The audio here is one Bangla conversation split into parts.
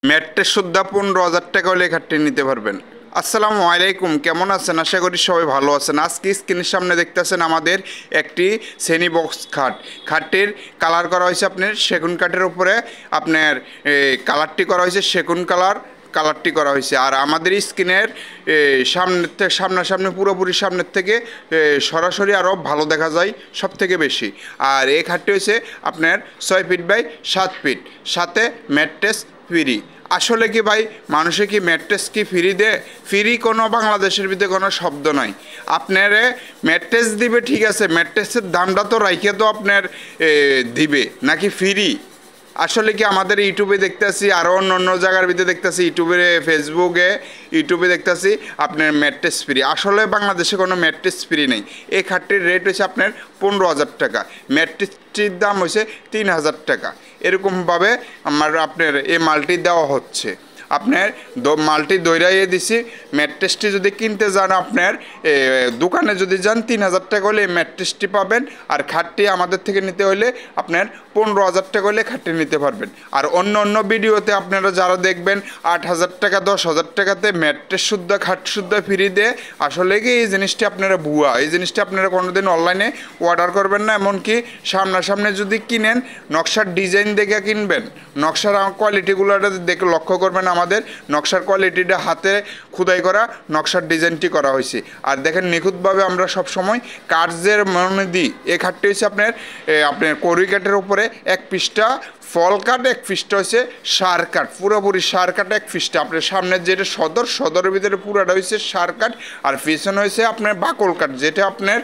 ম্যাট্রেস সুদ্ধা 15,000 টাকা হলে খাটটি নিতে পারবেন। আসসালামু আলাইকুম, কেমন আছেন? আশা করি সবাই ভালো আছেন। আজকে স্ক্রিনের সামনে দেখতেছেন আমাদের একটি শ্রেণী বক্স খাটটির কালার করা হয়েছে আপনার সেগুন কাঠের উপরে। আপনার কালারটি করা হয়েছে সেগুন কালারটি করা হয়েছে। আর আমাদের স্ক্রিনের সামনাসামনি পুরোপুরি সামনের থেকে সরাসরি আরও ভালো দেখা যায় সব থেকে বেশি। আর এই খাটটি হয়েছে আপনার 6 ফিট বাই 7 ফিট, সাথে ম্যাট্রেস ফ্রি। আসলে কি ভাই, মানুষে কি ম্যাট্রেস কি ফ্রি দেয়? ফ্রি কোনো বাংলাদেশের ভিতরে কোনো শব্দ নাই। আপনারে ম্যাট্রেস দিবে ঠিক আছে, ম্যাট্রেসের দামটা তো রাইখে তো আপনার দিবে নাকি ফ্রি? আসলে কি আমাদের ইউটিউবে দেখতেছি, আরও অন্য অন্য জায়গার ভিতরে দেখতেছি, ইউটিউবে দেখতেছি আপনার ম্যাট্রেস ফ্রি। আসলে বাংলাদেশে কোনো ম্যাট্রেস ফ্রি নেই। এই খাটটির রেট হচ্ছে আপনার 15,000 টাকা, ম্যাট্রেসটির দাম হচ্ছে 3,000 টাকা। এরকমভাবে আপনার এই মালটি দেওয়া হচ্ছে। আপনার মালটি দৈরাইয়ে দিছি। ম্যাট্রেসটি যদি কিনতে যান আপনার দোকানে যদি যান 3,000 টাকা হলে এই ম্যাট্রেসটি পাবেন। আর খাটটি আমাদের থেকে নিতে হলে আপনার 15,000 টাকা হলে খাটটি নিতে পারবেন। আর অন্য অন্য ভিডিওতে আপনারা যারা দেখবেন 8,000 টাকা 10,000 টাকাতে ম্যাট্রেস শুদ্ধ খাট শুদ্ধ ফ্রি দেয়। আসলে কি এই জিনিসটি আপনারা ভুয়া। এই জিনিসটি আপনারা কোনোদিন অনলাইনে অর্ডার করবেন না। এমনকি সামনাসামনি যদি কিনেন নকশার ডিজাইন দেখে কিনবেন, নকশার কোয়ালিটিগুলো দেখে লক্ষ্য করবেন। আমাদের নকশার কোয়ালিটিটা হাতে খোদাই করা নকশার ডিজাইনটি করা হয়েছে। আর দেখেন নিখুঁতভাবে আমরা সবসময় কার্যের মনে দিই। এই খাটটি হচ্ছে আপনার কড়ি কাঠের উপরে এক পিসটা ফল কাঠ, এক পিসটা হচ্ছে সার কাঠ, পুরোপুরি সার কাঠ এক পিসটা। আপনার সামনের যেটা সদরের ভিতরে পুরাটা হয়েছে সার কাঠ, আর পিছনে হয়েছে আপনার বাকল কাঠ, যেটা আপনার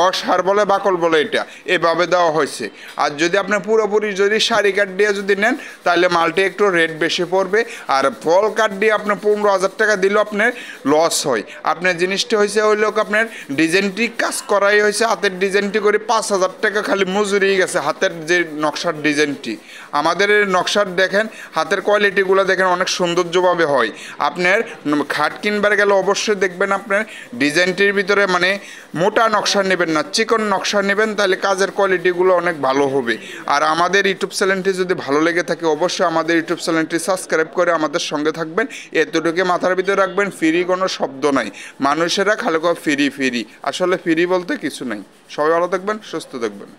অসার বলে বাকল বলে, এটা এভাবে দেওয়া হয়েছে। আর যদি আপনার পুরোপুরি যদি সারি কাঠ দিয়ে যদি নেন তাহলে মালটি একটু রেট বেশি পড়বে। আর ফল কাঠ দিয়ে আপনার 15,000 টাকা দিলেও আপনার লস হয়। আপনার জিনিসটি হয়েছে হইলেও আপনার ডিজাইনটি কাজ করাই হয়েছে, হাতের ডিজাইনটি করে 5,000 টাকা খালি মজুরি গেছে। হাতের যে নকশার ডিজাইনটি, আমাদের নকশার দেখেন হাতের কোয়ালিটিগুলো দেখেন অনেক সৌন্দর্যভাবে হয়। আপনার খাট কিনবার গেলে অবশ্যই দেখবেন আপনার ডিজাইনটির ভিতরে মানে মোটা নকশা নেবেন না, চিকন নকশা নেবেন, তাহলে কাজের কোয়ালিটিগুলো অনেক ভালো হবে। আর আমাদের ইউটিউব চ্যানেলটি যদি ভালো লেগে থাকে অবশ্যই আমাদের ইউটিউব চ্যানেলটি সাবস্ক্রাইব করে আমাদের সঙ্গে থাকবেন। এতটুকু মাথার ভিতরে রাখবেন, ফ্রি কোনো শব্দ নাই। মানুষেরা খালি ফ্রি আসলে ফ্রি বলতে কিছু নাই। সবাই ভালো থাকবেন, সুস্থ থাকবেন।